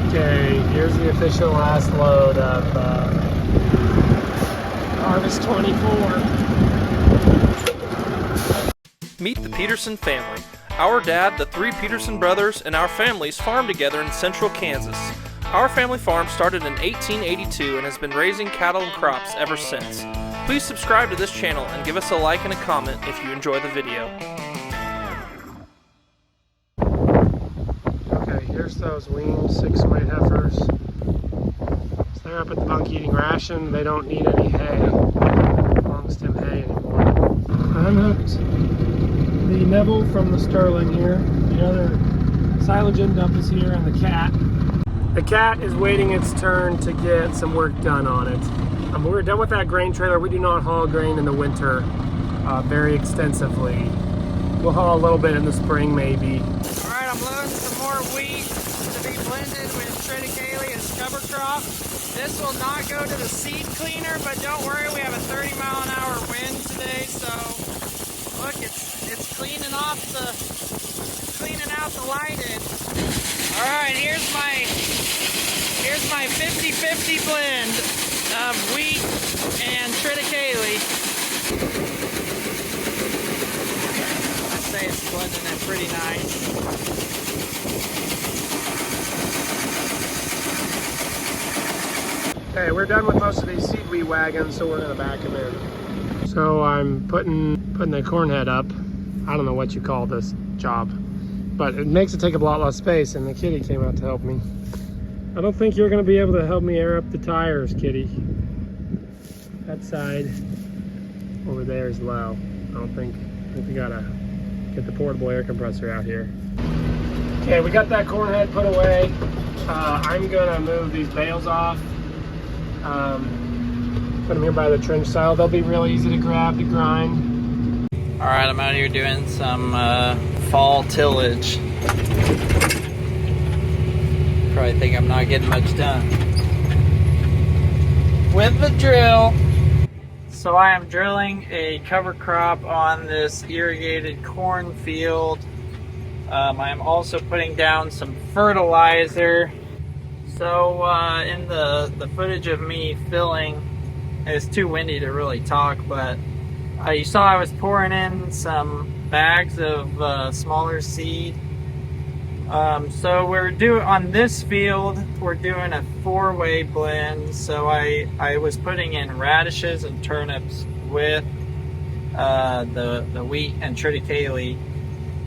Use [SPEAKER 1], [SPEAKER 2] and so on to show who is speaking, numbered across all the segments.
[SPEAKER 1] Okay, here's the official last load of Harvest 24.
[SPEAKER 2] Meet the Peterson family. Our dad, the three Peterson brothers, and our families farm together in central Kansas. Our family farm started in 1882 and has been raising cattle and crops ever since. Please subscribe to this channel and give us a like and a comment if you enjoy the video.
[SPEAKER 1] Okay, here's those weaned 6-weight heifers. So they're up at the bunk eating ration. They don't need any hay, long stem hay anymore. I unhooked the Neville from the Sterling here. The other silage end dump is here, and the cat. The cat is waiting its turn to get some work done on it. We're done with that grain trailer. We do not haul grain in the winter very extensively. We'll haul a little bit in the spring, maybe.
[SPEAKER 3] All right, I'm loading some more wheat to be blended with triticale as cover crop. This will not go to the seed cleaner, but don't worry, we have a 30-mile-an-hour wind today, so look, it's cleaning out the lighted. All right, here's my 50-50 blend of wheat and triticale. I'd say it's blending it pretty nice.
[SPEAKER 1] Okay, we're done with most of these seed wheat wagons, so we're gonna back them in. So I'm putting the corn head up. I don't know what you call this job, but it makes it take up a lot less space, and the kitty came out to help me. I don't think you're gonna be able to help me air up the tires, kitty. That side over there is low. I think we gotta get the portable air compressor out here. Okay, we got that corn head put away. I'm gonna move these bales off. Put them here by the trench style. They'll be real easy to grab to grind.
[SPEAKER 3] All right, I'm out here doing some fall tillage. Probably think I'm not getting much done with the drill. So I am drilling a cover crop on this irrigated cornfield. I am also putting down some fertilizer. So in the footage of me filling, it's too windy to really talk, but you saw I was pouring in some bags of smaller seed. So on this field, we're doing a 4-way blend. So I was putting in radishes and turnips with the wheat and triticale.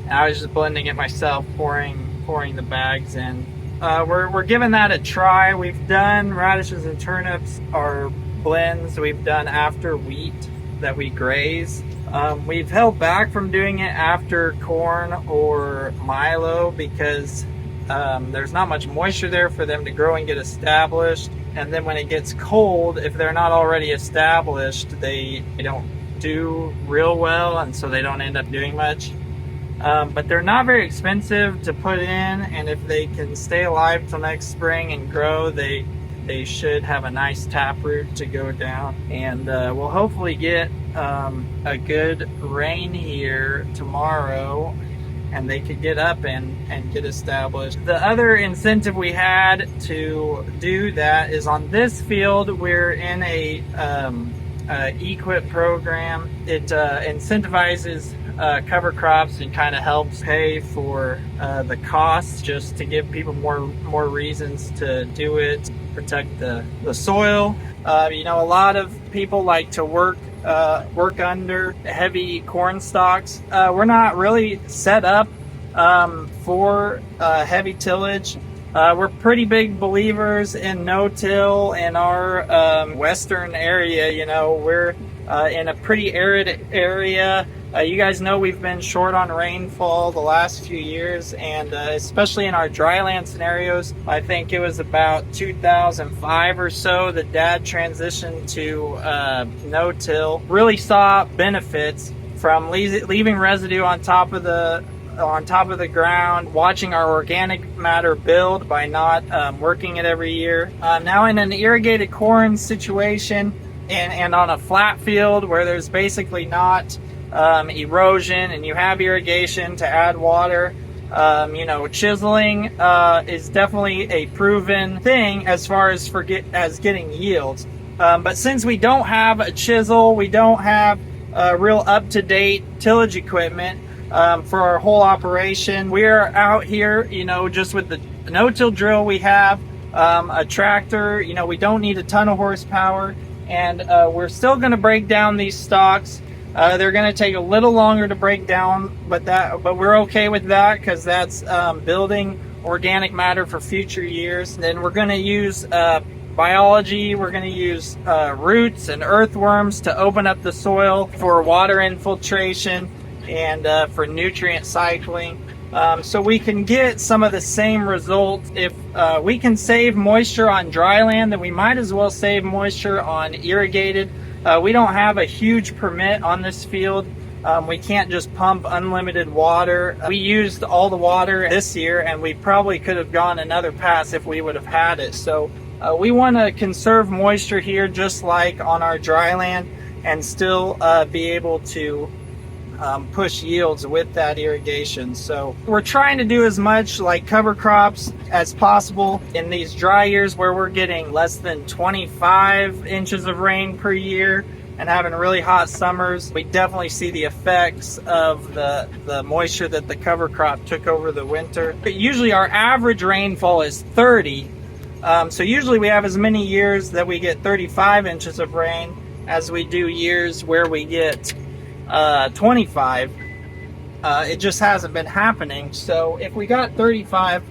[SPEAKER 3] And I was just blending it myself, pouring the bags in. We're giving that a try. We've done radishes and turnips, our blends we've done after wheat that we graze. We've held back from doing it after corn or milo because there's not much moisture there for them to grow and get established. And then when it gets cold, if they're not already established, they don't do real well, and so they don't end up doing much. But they're not very expensive to put in, and if they can stay alive till next spring and grow, they should have a nice taproot to go down. And we'll hopefully get a good rain here tomorrow, and they could get up and get established. The other incentive we had to do that is on this field, we're in a EQIP program. It incentivizes cover crops and kind of helps pay for the costs, just to give people more reasons to do it, protect the soil. You know, a lot of people like to work under heavy corn stalks. We're not really set up for heavy tillage. We're pretty big believers in no-till in our western area. You know, we're in a pretty arid area. You guys know we've been short on rainfall the last few years, and especially in our dryland scenarios. I think it was about 2005 or so that Dad transitioned to no-till. Really saw benefits from leaving residue on top of the ground, watching our organic matter build by not working it every year. Now in an irrigated corn situation and on a flat field where there's basically not erosion and you have irrigation to add water, You know, chiseling is definitely a proven thing as far as getting yields. But since we don't have a chisel, we don't have real up-to-date tillage equipment for our whole operation, we're out here, you know, just with the no-till drill we have, a tractor. You know, we don't need a ton of horsepower, and we're still going to break down these stalks. They're going to take a little longer to break down, but we're okay with that, because that's building organic matter for future years. And then we're going to use biology. We're going to use roots and earthworms to open up the soil for water infiltration and for nutrient cycling. So we can get some of the same results. If we can save moisture on dry land, then we might as well save moisture on irrigated. We don't have a huge permit on this field. We can't just pump unlimited water. We used all the water this year, and we probably could have gone another pass if we would have had it. So we want to conserve moisture here, just like on our dry land, and still be able to push yields with that irrigation. So we're trying to do as much like cover crops as possible in these dry years where we're getting less than 25 inches of rain per year and having really hot summers. We definitely see the effects of the moisture that the cover crop took over the winter. But usually our average rainfall is 30. So usually we have as many years that we get 35 inches of rain as we do years where we get 25. It just hasn't been happening. So if we got 35,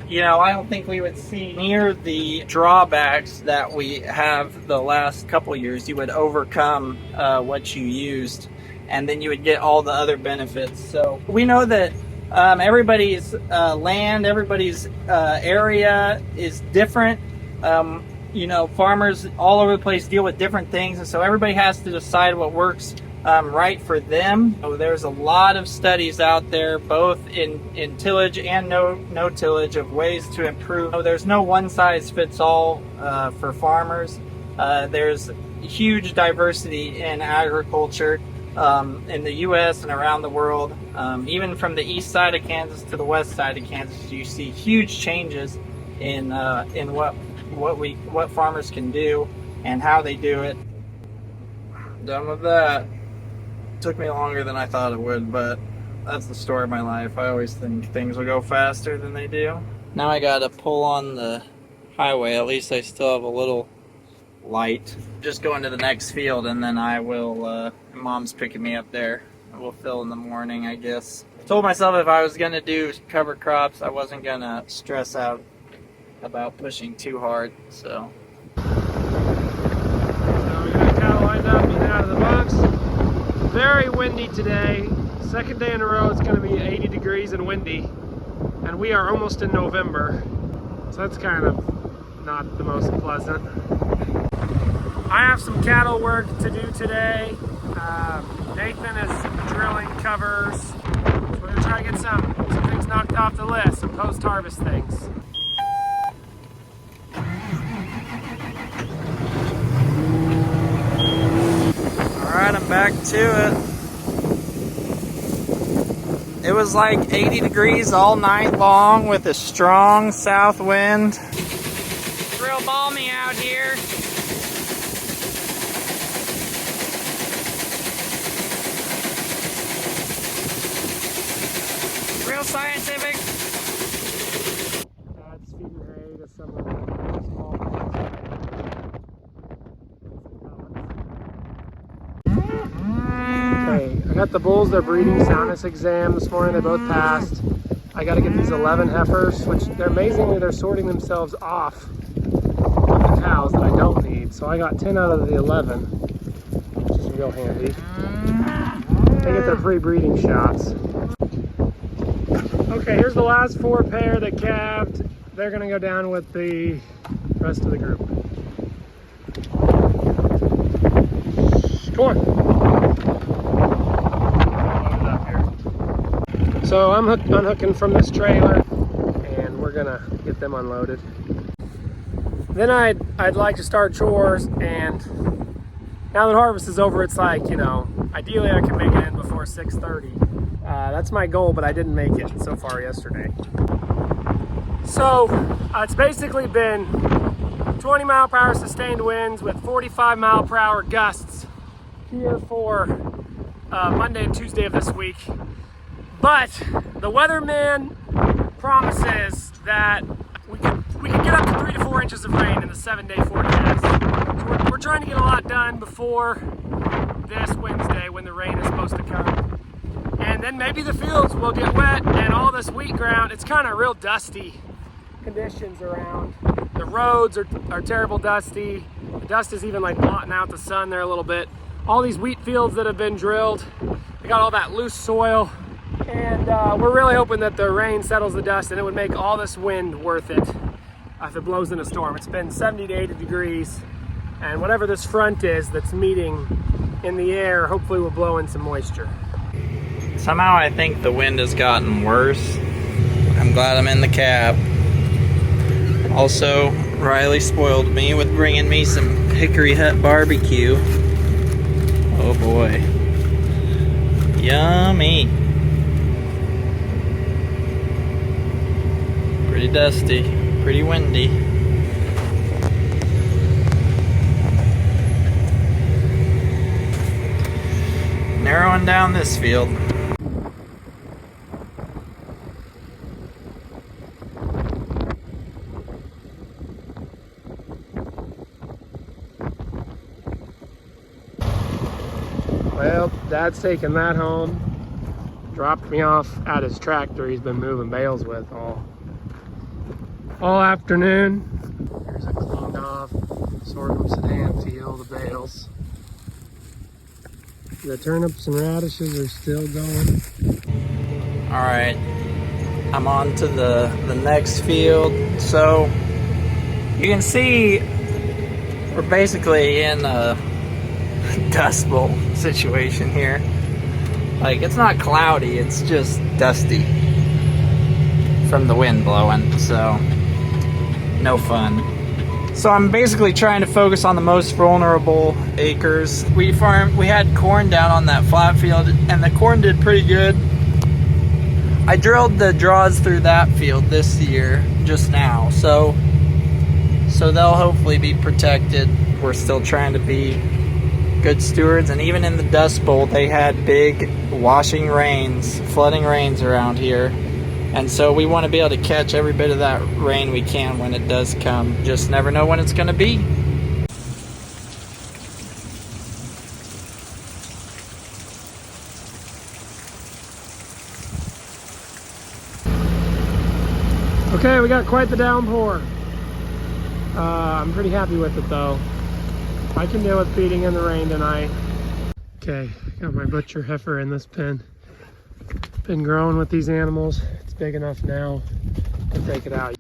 [SPEAKER 3] you know, I don't think we would see near the drawbacks that we have the last couple years. You would overcome what you used, and then you would get all the other benefits. So we know that everybody's land, everybody's area is different. You know, farmers all over the place deal with different things, and so everybody has to decide what works right for them. So there's a lot of studies out there, both in tillage and no tillage, of ways to improve. So there's no one size fits all for farmers. There's huge diversity in agriculture in the U.S. and around the world. Even from the east side of Kansas to the west side of Kansas, you see huge changes in what farmers can do and how they do it. Done with that. Took me longer than I thought it would, but that's the story of my life. I always think things will go faster than they do. Now I gotta pull on the highway. At least I still have a little light. Just going to the next field, and then I will, Mom's picking me up there. We'll fill in the morning, I guess. I told myself if I was gonna do cover crops, I wasn't gonna stress out about pushing too hard, so.
[SPEAKER 1] So we got cattle lined up, getting out of the box. Very windy today. Second day in a row it's going to be 80 degrees and windy. And we are almost in November. So that's kind of not the most pleasant. I have some cattle work to do today. Nathan is drilling covers. So we're going to try to get some things knocked off the list, some post-harvest things.
[SPEAKER 3] Alright, I'm back to it. It was like 80 degrees all night long with a strong south wind. It's real balmy out here. Real scientific.
[SPEAKER 1] Dad's feeding hay to some of the small ones. Okay, I got the bulls, their breeding soundness exam this morning. They both passed. I got to get these 11 heifers, which they're sorting themselves off of the cows that I don't need. So I got 10 out of the 11, which is real handy. They get their free breeding shots. Okay, here's the last 4 pair that calved. They're going to go down with the rest of the group. Come on. So I'm unhooking from this trailer, and we're gonna get them unloaded. Then I'd like to start chores, and now that harvest is over, it's like, you know, ideally I can make it in before 6:30. That's my goal, but I didn't make it so far yesterday. So it's basically been 20-mile-per-hour sustained winds with 45-mile-per-hour gusts here for Monday and Tuesday of this week. But the weatherman promises that we can get up to 3 to 4 inches of rain in the 7-day forecast. So we're trying to get a lot done before this Wednesday when the rain is supposed to come. And then maybe the fields will get wet and all this wheat ground, it's kind of real dusty conditions around. The roads are terrible dusty. The dust is even like blotting out the sun there a little bit. All these wheat fields that have been drilled, they got all that loose soil. And we're really hoping that the rain settles the dust and it would make all this wind worth it if it blows in a storm. It's been 70 to 80 degrees, and whatever this front is that's meeting in the air hopefully will blow in some moisture.
[SPEAKER 3] Somehow I think the wind has gotten worse. I'm glad I'm in the cab. Also, Riley spoiled me with bringing me some Hickory Hut barbecue. Oh boy. Yummy. Pretty dusty, pretty windy. Narrowing down this field.
[SPEAKER 1] Well, Dad's taking that home. Dropped me off at his tractor he's been moving bales with all afternoon. There's a cleaned off sorghum sedan field of bales. The turnips and radishes are still going.
[SPEAKER 3] All right, I'm on to the next field. So you can see we're basically in a dust bowl situation here. Like, it's not cloudy, it's just dusty from the wind blowing, so no fun. So I'm basically trying to focus on the most vulnerable acres. We had corn down on that flat field, and the corn did pretty good. I drilled the draws through that field this year, just now, so they'll hopefully be protected. We're still trying to be good stewards, and even in the Dust Bowl, they had big washing rains, flooding rains around here. And so we want to be able to catch every bit of that rain we can when it does come. Just never know when it's going to be.
[SPEAKER 1] Okay, we got quite the downpour. I'm pretty happy with it though. I can deal with feeding in the rain tonight. Okay, got my butcher heifer in this pen. Been growing with these animals. It's big enough now to take it out.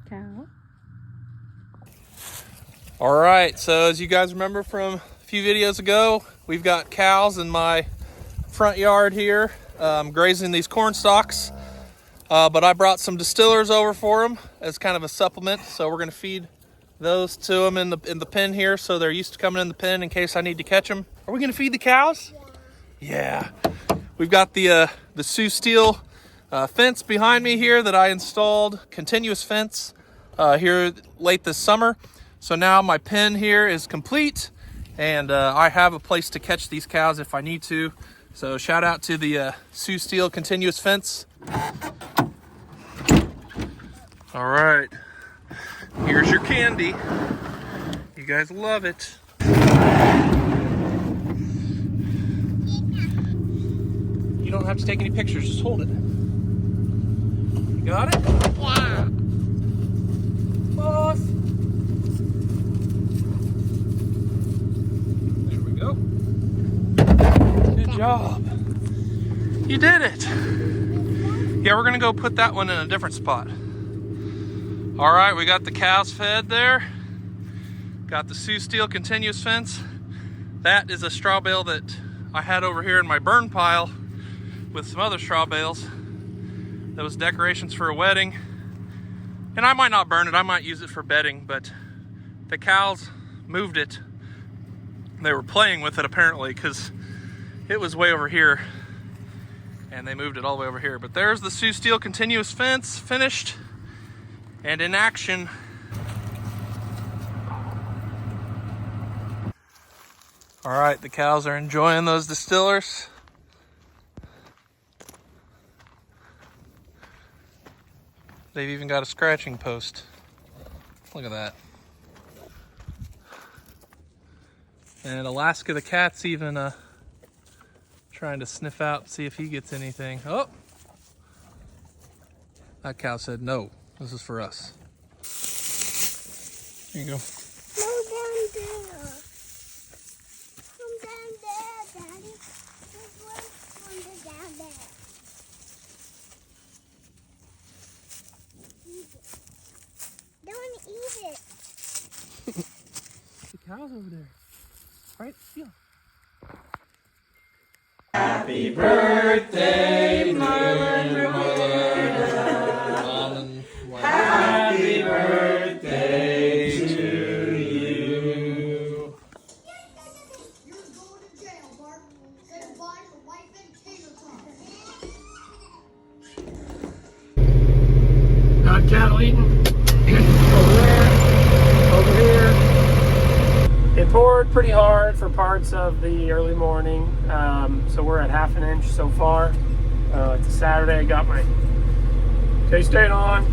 [SPEAKER 4] Cow.
[SPEAKER 2] All right, so as you guys remember from a few videos ago, we've got cows in my front yard here, grazing these corn stalks. But I brought some distillers over for them as kind of a supplement. So we're gonna feed those to them in the pen here, so they're used to coming in the pen in case I need to catch them. Are we gonna feed the cows? Yeah. We've got the Sioux steel fence behind me here that I installed, continuous fence here late this summer. So now my pen here is complete, and I have a place to catch these cows if I need to. So shout out to the Sioux steel continuous fence. All right, here's your candy. You guys love it. You don't have to take any pictures, just hold it. You got it?
[SPEAKER 4] Yeah.
[SPEAKER 2] Boss. job. You did it. Yeah, we're gonna go put that one in a different spot. All right, we got the cows fed there. Got the Sioux steel continuous fence. That is a straw bale that I had over here in my burn pile with some other straw bales. That was decorations for a wedding. And I might not burn it, I might use it for bedding, but the cows moved it. They were playing with it apparently because it was way over here and they moved it all the way over here. But there's the Sioux steel continuous fence finished and in action. All right, the cows are enjoying those distillers. They've even got a scratching post. Look at that. And Alaska the cat's even trying to sniff out, see if he gets anything. Oh! That cow said, no, this is for us. Here you go.
[SPEAKER 4] Go down there. Come down there, Daddy. There's one down there. Eat it. Don't eat it.
[SPEAKER 1] The cow's over there. Right? Yeah.
[SPEAKER 3] Happy birthday, Marlon Happy birthday to you.
[SPEAKER 5] You're going to jail, Bart. Say goodbye to the wife and tater tot.
[SPEAKER 1] Got cattle eating. Over there. Over here. It poured pretty hard for parts of the early morning, so we're at half an inch so far. It's a Saturday. I got my K-State on.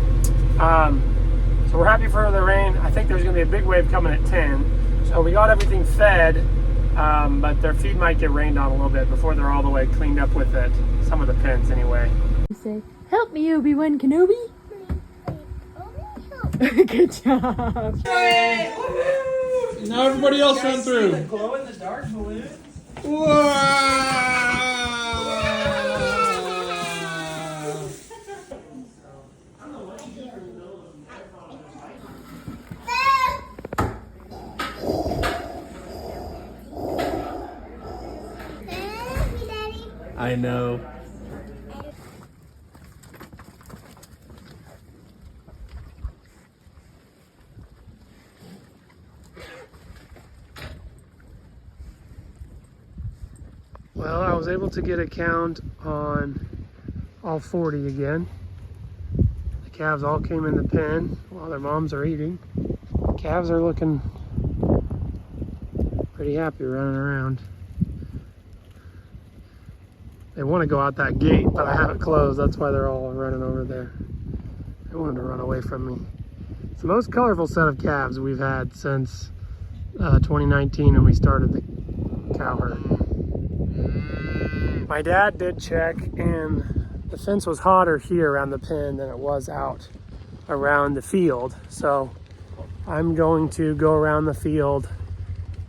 [SPEAKER 1] So we're happy for the rain. I think there's going to be a big wave coming at 10. So we got everything fed, but their feed might get rained on a little bit before they're all the way cleaned up with it. Some of the pens anyway.
[SPEAKER 4] You say, help me, Obi-Wan Kenobi. Good job.
[SPEAKER 2] Now everybody else run through.
[SPEAKER 3] The glow in the dark balloons.
[SPEAKER 2] I know.
[SPEAKER 1] Well, I was able to get a count on all 40 again. The calves all came in the pen while their moms are eating. The calves are looking pretty happy running around. They want to go out that gate, but I have it closed. That's why they're all running over there. They wanted to run away from me. It's the most colorful set of calves we've had since 2019 when we started the cow herd. My dad did check, and the fence was hotter here around the pen than it was out around the field. So I'm going to go around the field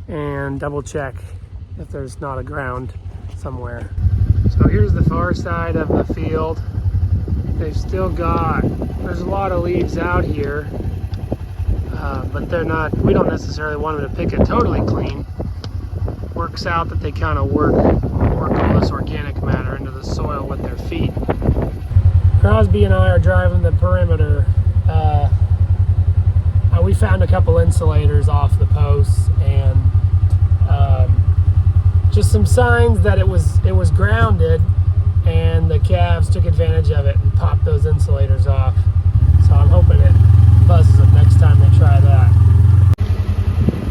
[SPEAKER 1] and double check if there's not a ground somewhere. So here's the far side of the field. They've still got, there's a lot of leaves out here, but they're not, we don't necessarily want them to pick it totally clean. Works out that they kind of work all this organic matter into the soil with their feet. Crosby and I are driving the perimeter. We found a couple insulators off the posts and just some signs that it was grounded, and the calves took advantage of it and popped those insulators off. So I'm hoping it buzzes them next time they try that.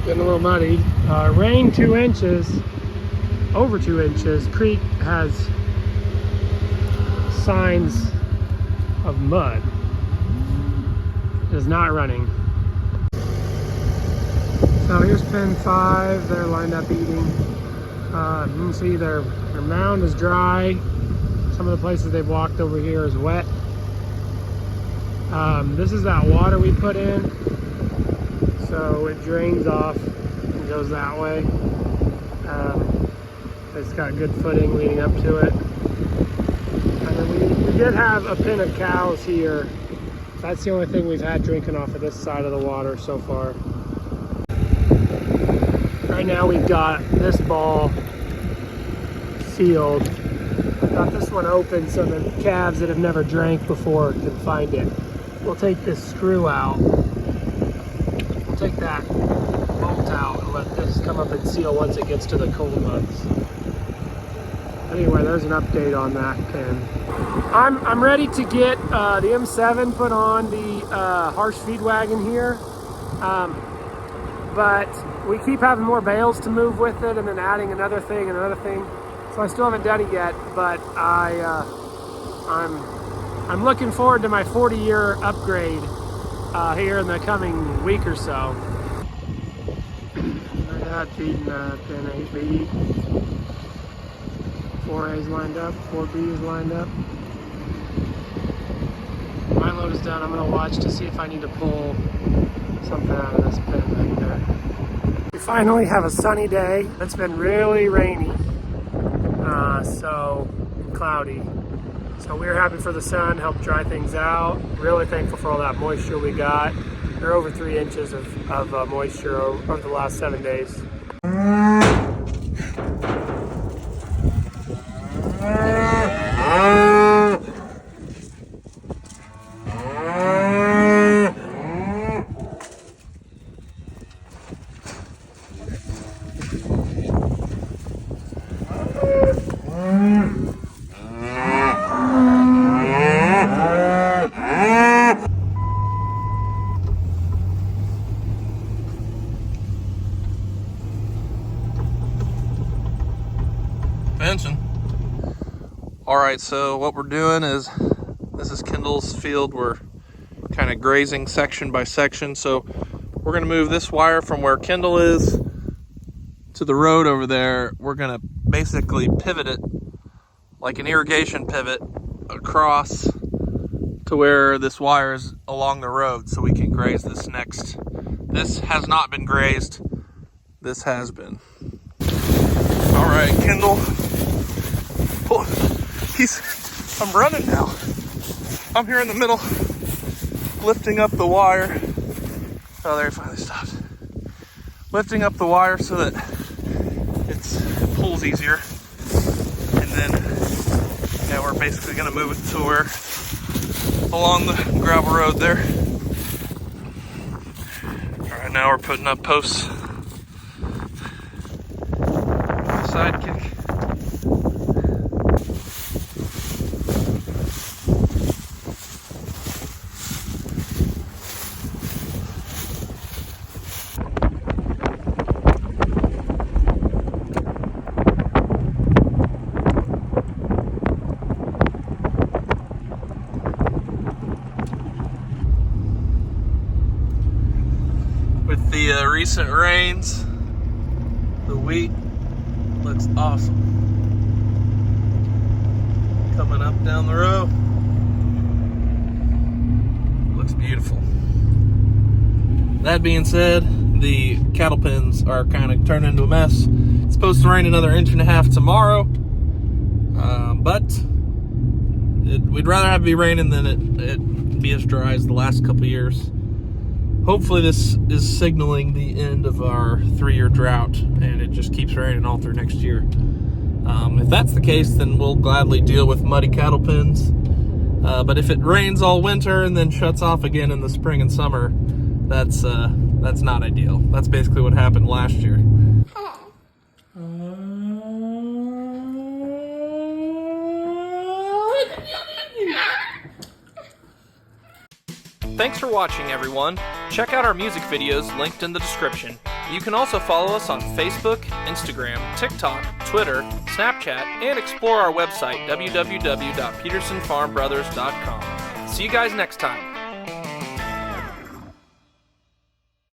[SPEAKER 1] Getting a little muddy. Rain 2 inches, over 2 inches. Creek has signs of mud. It is not running. So here's pen 5. They're lined up eating. You can see their mound is dry. Some of the places they've walked over here is wet. This is that water we put in. So it drains off and goes that way. It's got good footing leading up to it. And then we did have a pen of cows here. That's the only thing we've had drinking off of this side of the water so far. Right now we've got this ball sealed. I got this one open so the calves that have never drank before can find it. We'll take this screw out. We'll take that bolt out and let this come up and seal once it gets to the cold months. Anyway, there's an update on that pen. I'm ready to get the M7 put on the harsh feed wagon here. But we keep having more bales to move with it and then adding another thing and another thing. So I still haven't done it yet, but I'm looking forward to my 40-year upgrade here in the coming week or so. Look at that, feeding pen 8B. 4A's lined up, 4B's lined up. My load is done. I'm going to watch to see if I need to pull something out of this pen right there. We finally have a sunny day. It's been really rainy, so cloudy. So we're happy for the sun, help dry things out. Really thankful for all that moisture we got. We're over 3 inches of moisture over the last 7 days.
[SPEAKER 2] Benson. Alright, so what we're doing is, this is Kendall's field. We're kind of grazing section by section. So we're going to move this wire from where Kendall is to the road over there. We're going to basically pivot it like an irrigation pivot across to where this wire is along the road so we can graze this next. This has not been grazed. This has been. Alright, Kendall. Oh, I'm running now. I'm here in the middle, lifting up the wire. Oh, there he finally stopped. Lifting up the wire so that it pulls easier. And then, yeah, we're basically gonna move it to where, along the gravel road there. All right, now we're putting up posts. Sidekick. With the recent rains, the wheat looks awesome. Coming up down the row, looks beautiful. That being said, the cattle pens are kind of turning into a mess. It's supposed to rain another 1.5 inches tomorrow, but we'd rather have it be raining than it be as dry as the last couple years. Hopefully this is signaling the end of our 3-year drought and it just keeps raining all through next year. If that's the case, then we'll gladly deal with muddy cattle pens. But if it rains all winter and then shuts off again in the spring and summer, that's not ideal. That's basically what happened last year.
[SPEAKER 3] Thanks for watching, everyone. Check out our music videos linked in the description. You can also follow us on Facebook, Instagram, TikTok, Twitter, Snapchat, and explore our website, www.petersonfarmbrothers.com. See you guys next time.